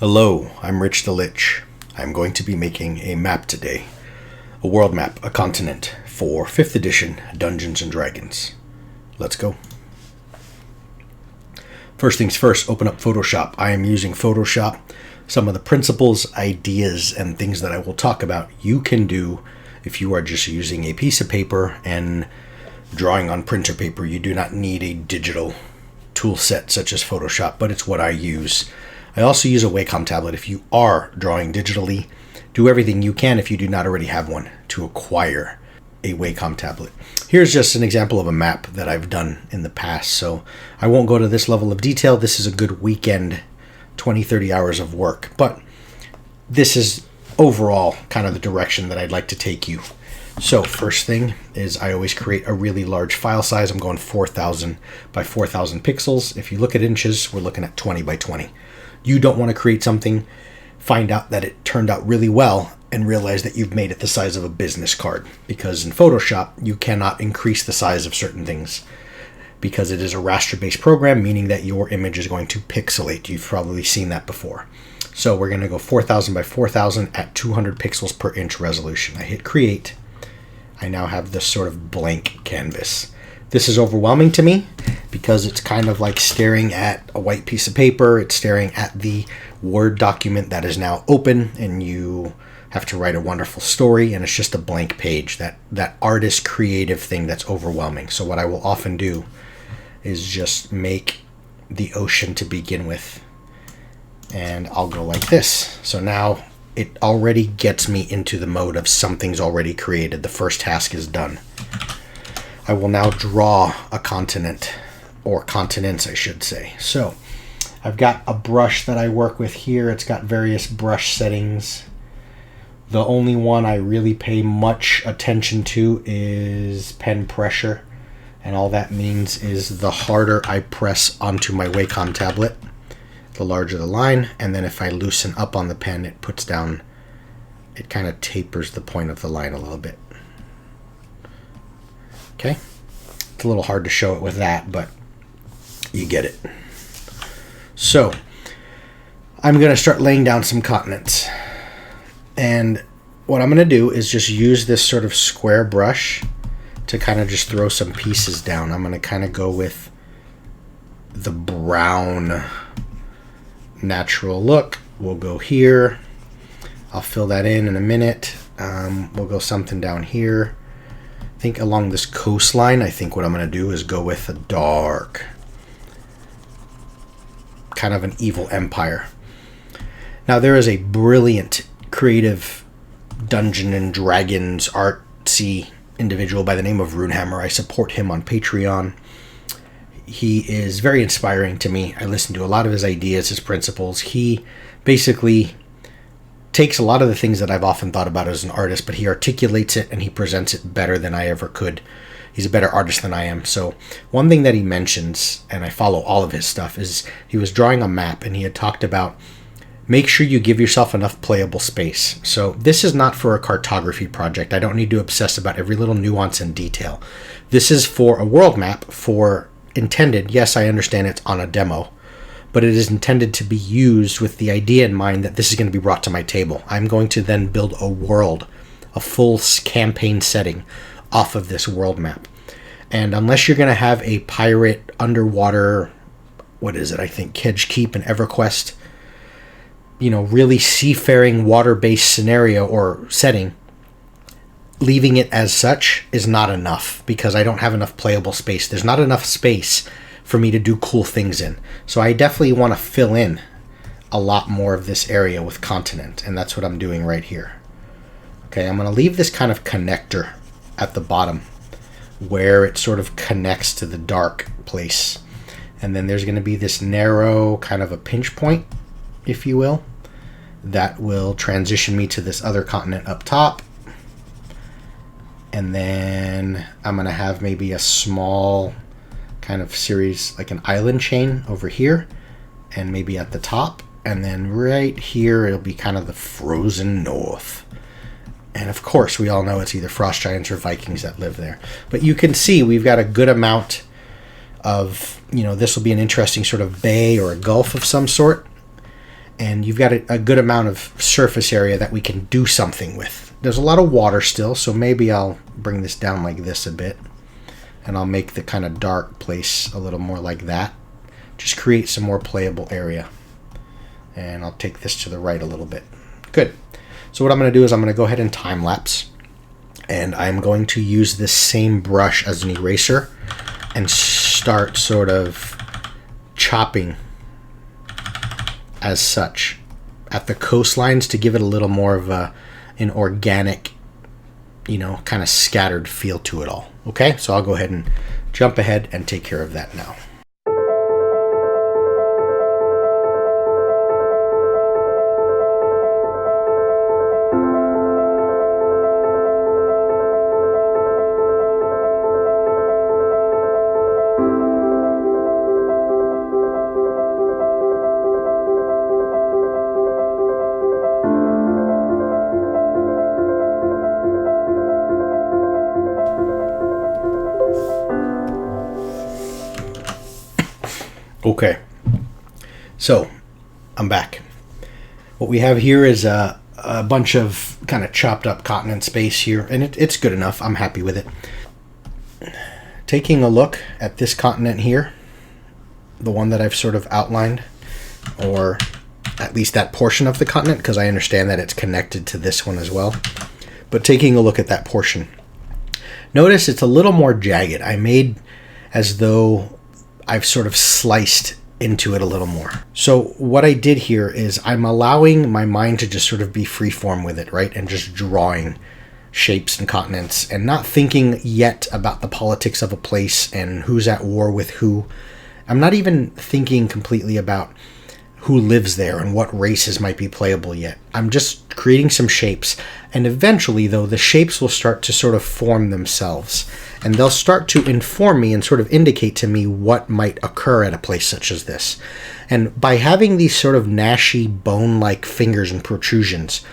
Hello, I'm Rich the Lich. I'm going to be making a map today. A world map, a continent, for 5th edition Dungeons & Dragons. Let's go. First things first, open up Photoshop. I am using Photoshop. Some of the principles, ideas, and things that I will talk about you can do if you are just using a piece of paper and drawing on printer paper. You do not need a digital tool set such as Photoshop, but it's what I use. I also use a Wacom tablet. If you are drawing digitally, do everything you can, if you do not already have one, to acquire a Wacom tablet. Here's just an example of a map that I've done in the past, so I won't go to this level of detail. This is a good weekend, 20-30 hours of work, but this is overall kind of the direction that I'd like to take you. So first thing is I always create a really large file size. I'm going 4,000 by 4,000 pixels. If you look at inches, we're looking at 20 by 20. You don't want to create something, find out that it turned out really well, and realize that you've made it the size of a business card. Because in Photoshop, you cannot increase the size of certain things because it is a raster-based program, meaning that your image is going to pixelate. You've probably seen that before. So we're going to go 4,000 by 4,000 at 200 pixels per inch resolution. I hit create. I now have this sort of blank canvas. This is overwhelming to me because it's kind of like staring at a white piece of paper. It's staring at the Word document that is now open, and you have to write a wonderful story, and it's just a blank page. That artist creative thing that's overwhelming. So what I will often do is just make the ocean to begin with, and I'll go like this. So now it already gets me into the mode of something's already created. The first task is done. I will now draw a continent, or continents I should say. So I've got a brush that I work with here. It's got various brush settings. The only one I really pay much attention to is pen pressure. And all that means is the harder I press onto my Wacom tablet, the larger the line. And then if I loosen up on the pen, it puts down, it kind of tapers the point of the line a little bit. Okay, it's a little hard to show it with that, but you get it. So I'm going to start laying down some continents. And what I'm going to do is just use this sort of square brush to kind of just throw some pieces down. I'm going to kind of go with the brown natural look. We'll go here. I'll fill that in a minute. We'll go something down here. I think along this coastline, I think what I'm going to do is go with a dark, kind of an evil empire. Now there is a brilliant creative Dungeons and Dragons artsy individual by the name of Runehammer. I support him on Patreon. He is very inspiring to me. I listen to a lot of his ideas, his principles. He basically takes a lot of the things that I've often thought about as an artist, but he articulates it and he presents it better than I ever could. He's a better artist than I am. So one thing that he mentions, and I follow all of his stuff, is he was drawing a map and he had talked about make sure you give yourself enough playable space. So this is not for a cartography project. I don't need to obsess about every little nuance and detail. This is for a world map for intended. Yes, I understand it's on a demo, but it is intended to be used with the idea in mind that this is going to be brought to my table. I'm going to then build a world, a full campaign setting off of this world map. And unless you're going to have a pirate underwater, what is it, I think Kedge Keep and EverQuest, really seafaring water-based scenario or setting, leaving it as such is not enough because I don't have enough playable space. There's not enough space for me to do cool things in. So I definitely want to fill in a lot more of this area with continent, and that's what I'm doing right here. Okay, I'm going to leave this kind of connector at the bottom where it sort of connects to the dark place. And then there's going to be this narrow kind of a pinch point, if you will, that will transition me to this other continent up top. And then I'm going to have maybe a small kind of series, like an island chain over here, and maybe at the top. And then right here, it'll be kind of the frozen north. And of course, we all know it's either frost giants or Vikings that live there. But you can see we've got a good amount of, this will be an interesting sort of bay or a gulf of some sort. and you've got a good amount of surface area that we can do something with. There's a lot of water still, so maybe I'll bring this down like this a bit, and I'll make the kind of dark place a little more like that. Just create some more playable area. And I'll take this to the right a little bit. Good. So what I'm going to do is I'm going to go ahead and time lapse, and I'm going to use this same brush as an eraser and start sort of chopping as such at the coastlines to give it a little more of an organic, kind of scattered feel to it all. Okay, so I'll go ahead and jump ahead and take care of that now. Okay, so I'm back. What we have here is a bunch of kind of chopped up continent space here, and it's good enough. I'm happy with it. Taking a look at this continent here, the one that I've sort of outlined, or at least that portion of the continent, because I understand that it's connected to this one as well. But taking a look at that portion, notice it's a little more jagged. I made as though I've sort of sliced into it a little more. So what I did here is I'm allowing my mind to just sort of be freeform with it, right? And just drawing shapes and continents and not thinking yet about the politics of a place and who's at war with who. I'm not even thinking completely about who lives there and what races might be playable yet. I'm just creating some shapes, and eventually though the shapes will start to sort of form themselves, and they'll start to inform me and sort of indicate to me what might occur at a place such as this. And by having these sort of gnashy bone-like fingers and protrusions,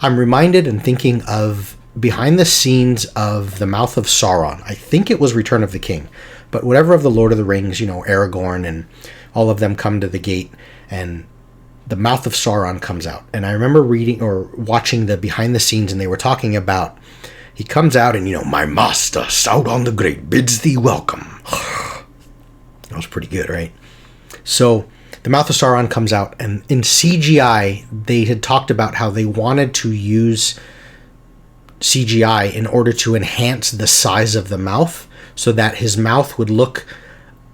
I'm reminded and thinking of behind the scenes of the Mouth of Sauron. I think it was Return of the King, but whatever of the Lord of the Rings, Aragorn and all of them come to the gate, and the Mouth of Sauron comes out. And I remember reading or watching the behind the scenes, and they were talking about, he comes out and, my master, Sauron the Great, bids thee welcome. That was pretty good, right? So the Mouth of Sauron comes out, and in CGI, they had talked about how they wanted to use CGI in order to enhance the size of the mouth so that his mouth would look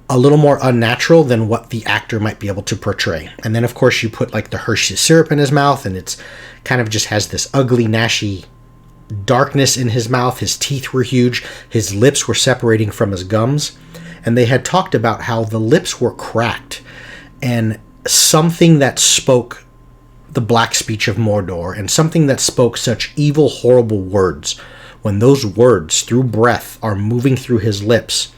a little more unnatural than what the actor might be able to portray. And then of course you put like the Hershey's syrup in his mouth, and it's kind of just has this ugly, gnashy darkness in his mouth. His teeth were huge. His lips were separating from his gums. And they had talked about how the lips were cracked, and something that spoke the black speech of Mordor, and something that spoke such evil, horrible words, when those words through breath are moving through his lips,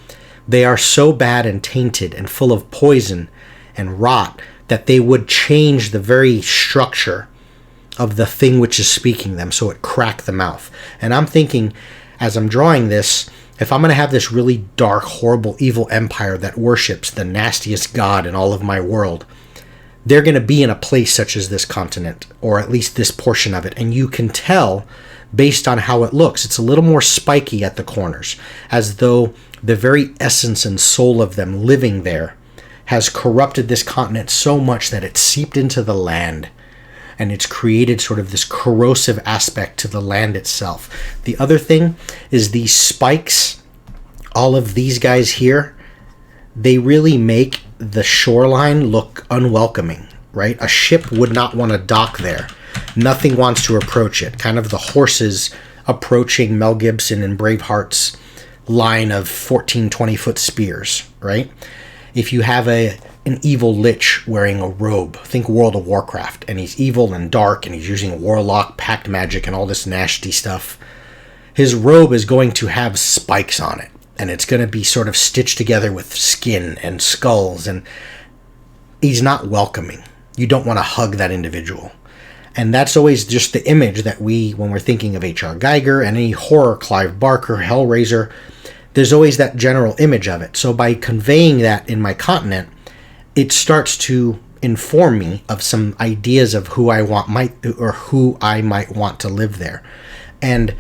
they are so bad and tainted and full of poison and rot that they would change the very structure of the thing which is speaking them, so it cracked the mouth. And I'm thinking, as I'm drawing this, if I'm going to have this really dark, horrible, evil empire that worships the nastiest god in all of my world, they're going to be in a place such as this continent, or at least this portion of it. And you can tell based on how it looks. It's a little more spiky at the corners, as though the very essence and soul of them living there has corrupted this continent so much that it's seeped into the land, and it's created sort of this corrosive aspect to the land itself. The other thing is these spikes, all of these guys here, they really make the shoreline look unwelcoming, right? A ship would not want to dock there. Nothing wants to approach it. Kind of the horses approaching Mel Gibson and Braveheart's line of 14, 20-foot spears, right? If you have an evil lich wearing a robe, think World of Warcraft, and he's evil and dark, and he's using warlock, pact magic, and all this nasty stuff, his robe is going to have spikes on it, and it's going to be sort of stitched together with skin and skulls, and he's not welcoming. You don't want to hug that individual. And that's always just the image that when we're thinking of H.R. Geiger and any horror, Clive Barker, Hellraiser, there's always that general image of it. So by conveying that in my continent, it starts to inform me of some ideas of who I might want to live there. And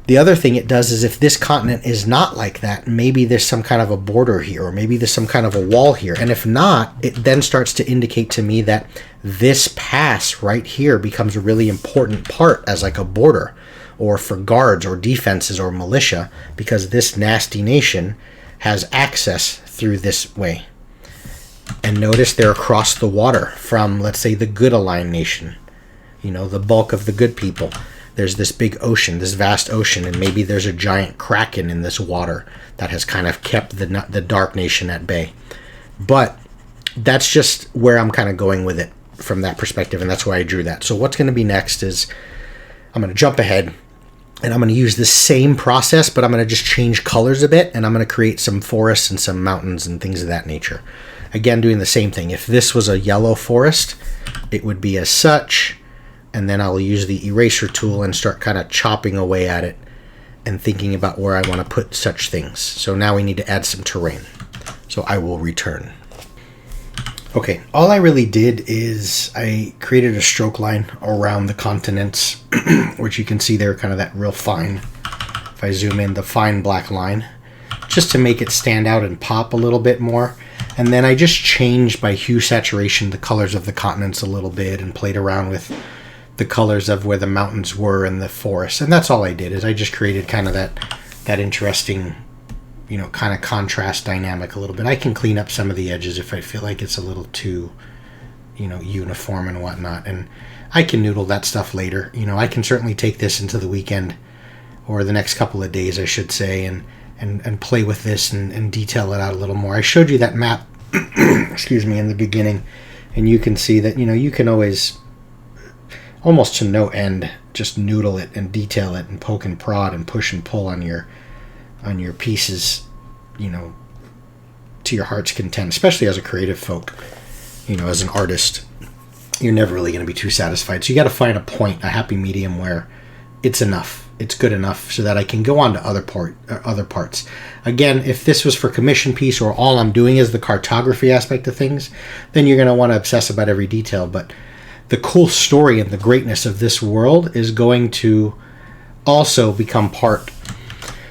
the other thing it does is if this continent is not like that, maybe there's some kind of a border here, or maybe there's some kind of a wall here. And if not, it then starts to indicate to me that this pass right here becomes a really important part as like a border, or for guards or defenses or militia, because this nasty nation has access through this way. And notice they're across the water from, let's say, the good aligned nation, the bulk of the good people. There's this big ocean, this vast ocean, and maybe there's a giant kraken in this water that has kind of kept the dark nation at bay. But that's just where I'm kind of going with it from that perspective, and that's why I drew that. So what's going to be next is I'm going to jump ahead, and I'm going to use the same process, but I'm going to just change colors a bit, and I'm going to create some forests and some mountains and things of that nature. Again, doing the same thing. If this was a yellow forest, it would be as such. And then I'll use the eraser tool and start kind of chopping away at it and thinking about where I want to put such things. So now we need to add some terrain. So I will return. Okay, all I really did is I created a stroke line around the continents, which you can see there, kind of that real fine, if I zoom in, the fine black line, just to make it stand out and pop a little bit more. And then I just changed by hue saturation the colors of the continents a little bit and played around with the colors of where the mountains were and the forest. And that's all I did, is I just created kind of that interesting, kind of contrast dynamic a little bit. I can clean up some of the edges if I feel like it's a little too, uniform and whatnot. And I can noodle that stuff later. I can certainly take this into the weekend, or the next couple of days, I should say, and play with this and detail it out a little more. I showed you that map, excuse me, in the beginning, and you can see that, you can always, almost to no end, just noodle it and detail it and poke and prod and push and pull on your pieces, to your heart's content, especially as a creative folk, as an artist. You're never really going to be too satisfied. So you got to find a point, a happy medium where it's enough. It's good enough so that I can go on to other parts. Again, if this was for commission piece, or all I'm doing is the cartography aspect of things, then you're going to want to obsess about every detail. But the cool story and the greatness of this world is going to also become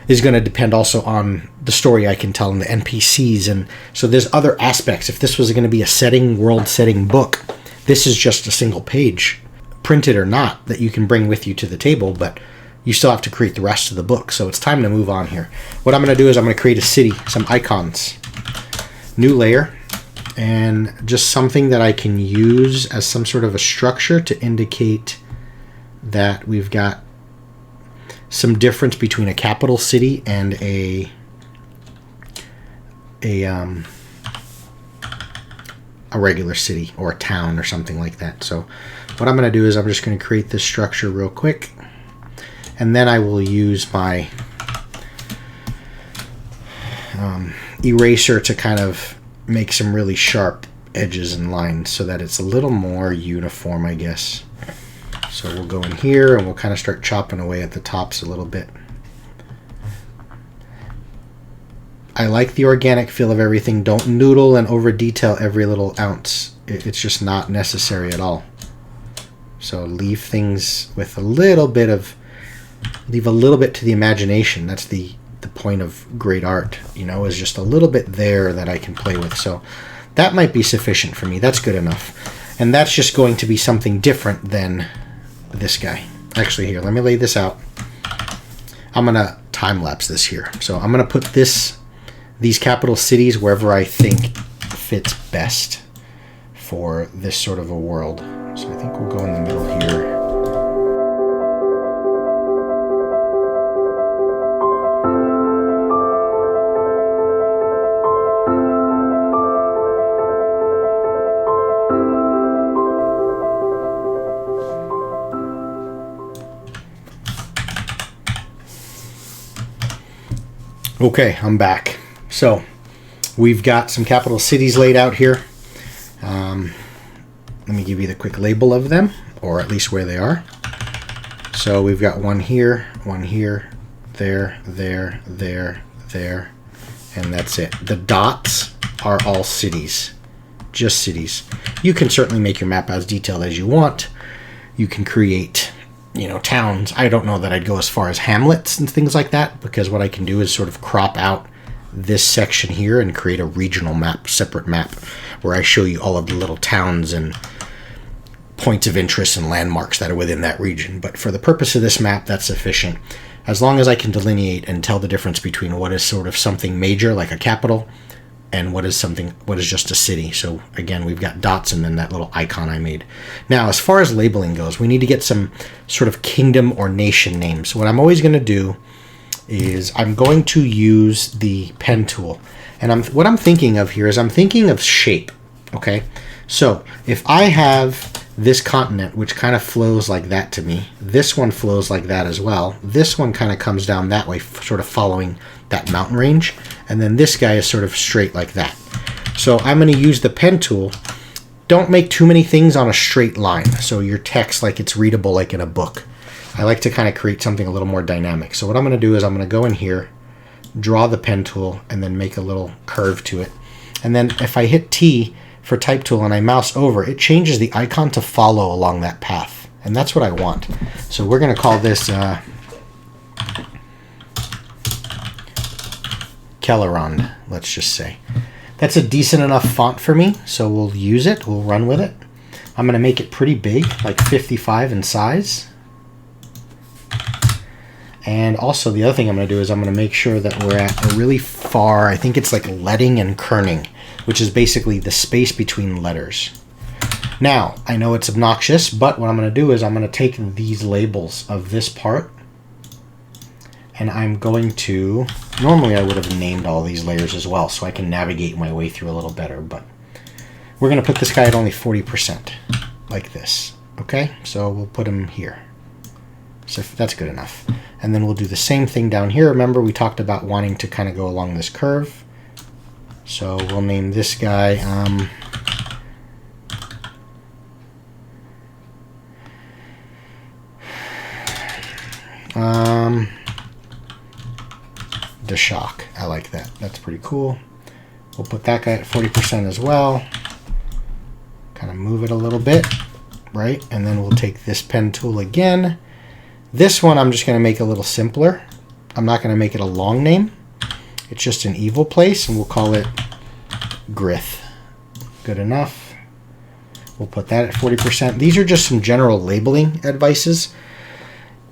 is going to depend also on the story I can tell in the NPCs. And so there's other aspects. If this was going to be a world setting book, this is just a single page, printed or not, that you can bring with you to the table, but you still have to create the rest of the book. So it's time to move on here. What I'm going to do is I'm going to create a city, some icons, new layer, and just something that I can use as some sort of a structure to indicate that we've got some difference between a capital city and a regular city or a town or something like that. So what I'm going to do is I'm just going to create this structure real quick, and then I will use my eraser to kind of make some really sharp edges and lines so that it's a little more uniform, I guess. So we'll go in here and we'll kind of start chopping away at the tops a little bit. I like the organic feel of everything. Don't noodle and over detail every little ounce. It's just not necessary at all. So leave things with leave a little bit to the imagination. That's the point of great art, is just a little bit there that I can play with. So that might be sufficient for me. That's good enough. And that's just going to be something different than this guy. Actually, here, let me lay this out. I'm going to time lapse this here. So I'm going to put these capital cities wherever I think fits best for this sort of a world. So I think we'll go in the middle here. Okay, I'm back. So we've got some capital cities laid out here. Let me give you the quick label of them, or at least where they are. So we've got one here, there, and that's it. The dots are all cities, just cities. You can certainly make your map as detailed as you want. You can create, you know, towns. I don't know that I'd go as far as hamlets and things like that, because what I can do is sort of crop out this section here and create a regional map, separate map, where I show you all of the little towns and points of interest and landmarks that are within that region. But for the purpose of this map, that's sufficient. As long as I can delineate and tell the difference between what is sort of something major, like a capital, and what is just a city. So again, we've got dots and then that little icon I made. Now, as far as labeling goes, we need to get some sort of kingdom or nation names. What I'm always going to do is I'm going to use the pen tool. And what I'm thinking of here is I'm thinking of shape, okay? So if I have this continent, which kind of flows like that to me, this one flows like that as well, this one kind of comes down that way, sort of following that mountain range, and then this guy is sort of straight like that. So I'm going to use the pen tool. Don't make too many things on a straight line, so your text, like it's readable like in a book. I like to kind of create something a little more dynamic. So what I'm going to do is I'm going to go in here, draw the pen tool, and then make a little curve to it. And then if I hit T for type tool and I mouse over, it changes the icon to follow along that path. And that's what I want. So we're going to call this Kelleron, let's just say. That's a decent enough font for me, so we'll use it, we'll run with it. I'm going to make it pretty big, like 55 in size. And also the other thing I'm going to do is I'm going to make sure that we're at a really far, I think it's like leading and kerning, which is basically the space between letters. Now, I know it's obnoxious, but what I'm going to do is I'm going to take these labels of this part, and I'm going to, normally I would have named all these layers as well, so I can navigate my way through a little better, but we're going to put this guy at only 40%, like this. Okay, so we'll put him here. So that's good enough. And then we'll do the same thing down here. Remember, we talked about wanting to kind of go along this curve. So we'll name this guy the shock. I like that. That's pretty cool. We'll put that guy at 40% as well. Kind of move it a little bit, right? And then we'll take this pen tool again. This one I'm just going to make a little simpler. I'm not going to make it a long name. It's just an evil place, and we'll call it Grith. Good enough. We'll put that at 40%. These are just some general labeling advices.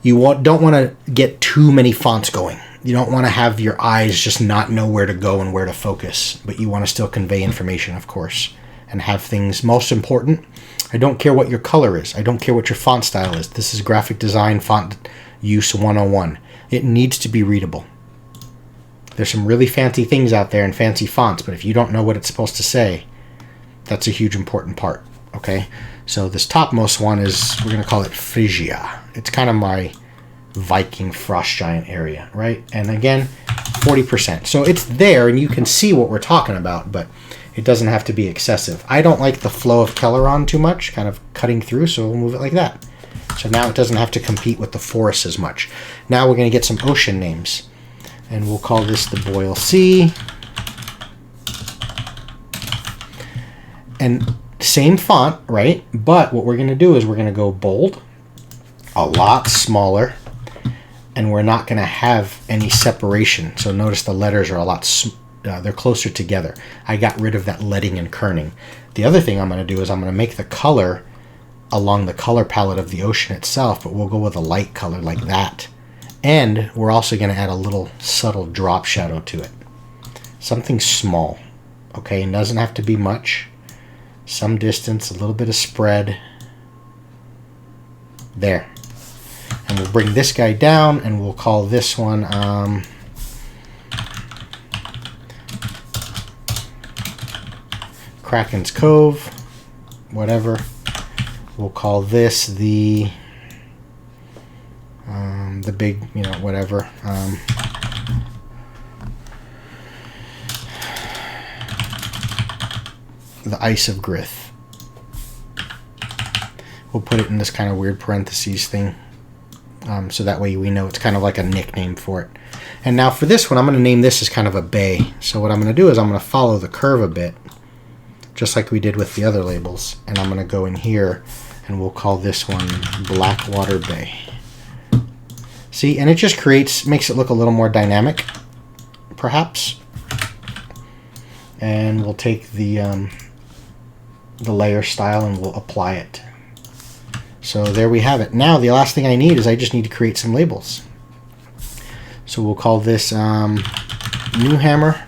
You don't want to get too many fonts going. You don't want to have your eyes just not know where to go and where to focus, but you want to still convey information, of course, and have things most important. I don't care what your color is. I don't care what your font style is. This is graphic design font use 101. It needs to be readable. There's some really fancy things out there and fancy fonts, but if you don't know what it's supposed to say, that's a huge important part. Okay, so this topmost one is, we're going to call it Phrygia. It's kind of my Viking frost giant area, right? And again, 40%. So it's there and you can see what we're talking about, but it doesn't have to be excessive. I don't like the flow of Kelleron too much, kind of cutting through, so we'll move it like that. So now it doesn't have to compete with the forest as much. Now we're going to get some ocean names, and we'll call this the Boyle Sea. And same font, right? But what we're going to do is we're going to go bold, a lot smaller, and we're not going to have any separation. So notice the letters are a lot they're closer together. I got rid of that leading and kerning. The other thing I'm going to do is I'm going to make the color along the color palette of the ocean itself, but we'll go with a light color like that. And we're also going to add a little subtle drop shadow to it. Something small, okay? It doesn't have to be much. Some distance, a little bit of spread. There. And we'll bring this guy down, and we'll call this one Kraken's Cove, whatever. We'll call this the big, you know, whatever. The Ice of Grith. We'll put it in this kind of weird parentheses thing. So that way we know it's kind of like a nickname for it. And now for this one, I'm going to name this as kind of a bay. So what I'm going to do is I'm going to follow the curve a bit. just like we did with the other labels. And I'm going to go in here and we'll call this one Blackwater Bay. See, and it just makes it look a little more dynamic, perhaps. And we'll take the layer style and we'll apply it. So there we have it. Now the last thing I need is I just need to create some labels. So we'll call this New Hammer.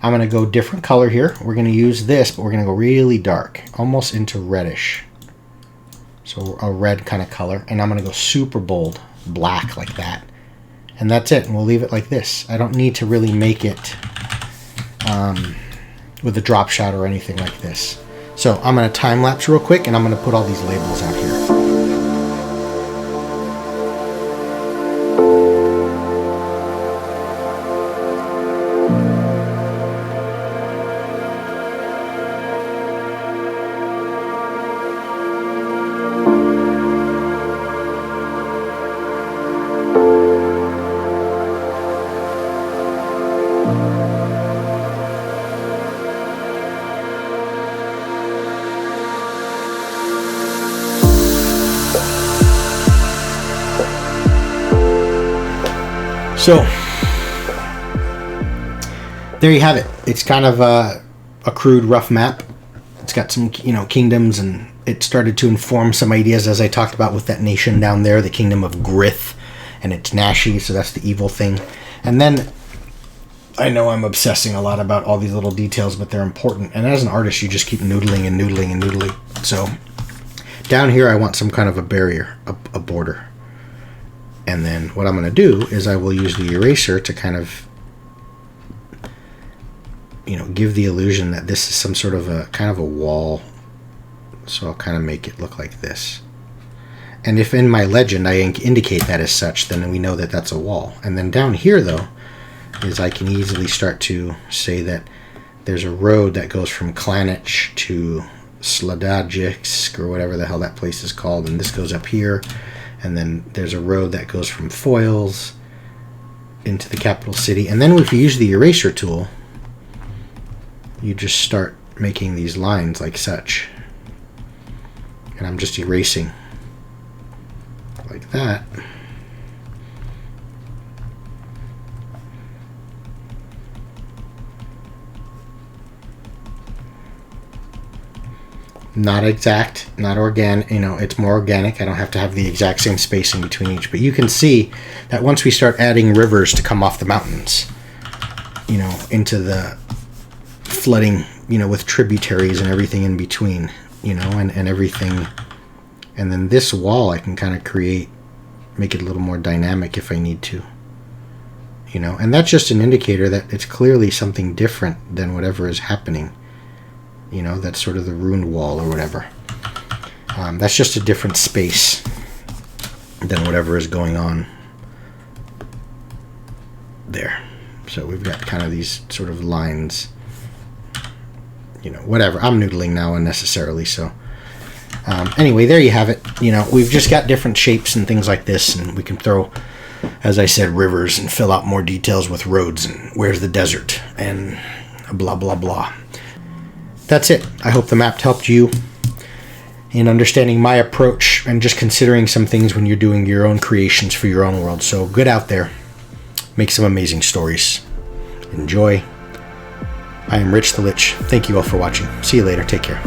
I'm going to go different color here. We're going to use this, but we're going to go really dark, almost into reddish. So a red kind of color. And I'm going to go super bold, black like that. And that's it. And we'll leave it like this. I don't need to really make it with a drop shot or anything like this. So I'm going to time lapse real quick and I'm going to put all these labels out here. So there you have it. It's kind of a crude, rough map. It's got some, kingdoms, and it started to inform some ideas as I talked about with that nation down there, the kingdom of Grith, and it's Nashi, so that's the evil thing. And then I know I'm obsessing a lot about all these little details, but they're important. And as an artist, you just keep noodling and noodling and noodling. So down here, I want some kind of a barrier, a border. And then what I'm going to do is I will use the eraser to kind of, give the illusion that this is some sort of a kind of a wall. So I'll kind of make it look like this. And if in my legend I indicate that as such, then we know that that's a wall. And then down here, though, is I can easily start to say that there's a road that goes from Clanich to Sladajisk, or whatever the hell that place is called. And this goes up here. And then there's a road that goes from Foyles into the capital city. And then if you use the eraser tool, you just start making these lines like such. And I'm just erasing like that. Not exact, not organic, it's more organic. I don't have to have the exact same spacing between each, but you can see that once we start adding rivers to come off the mountains, into the flooding, with tributaries and everything in between, and everything. And then this wall I can kind of make it a little more dynamic if I need to, and that's just an indicator that it's clearly something different than whatever is happening. That's sort of the ruined wall or whatever. That's just a different space than whatever is going on there. So we've got kind of these sort of lines, whatever. I'm noodling now unnecessarily. So anyway, there you have it. We've just got different shapes and things like this, and we can throw, as I said, rivers and fill out more details with roads and where's the desert and blah, blah, blah. That's it. I hope the map helped you in understanding my approach and just considering some things when you're doing your own creations for your own world. So get out there, make some amazing stories. Enjoy. I am Rich the Lich. Thank you all for watching. See you later. Take care.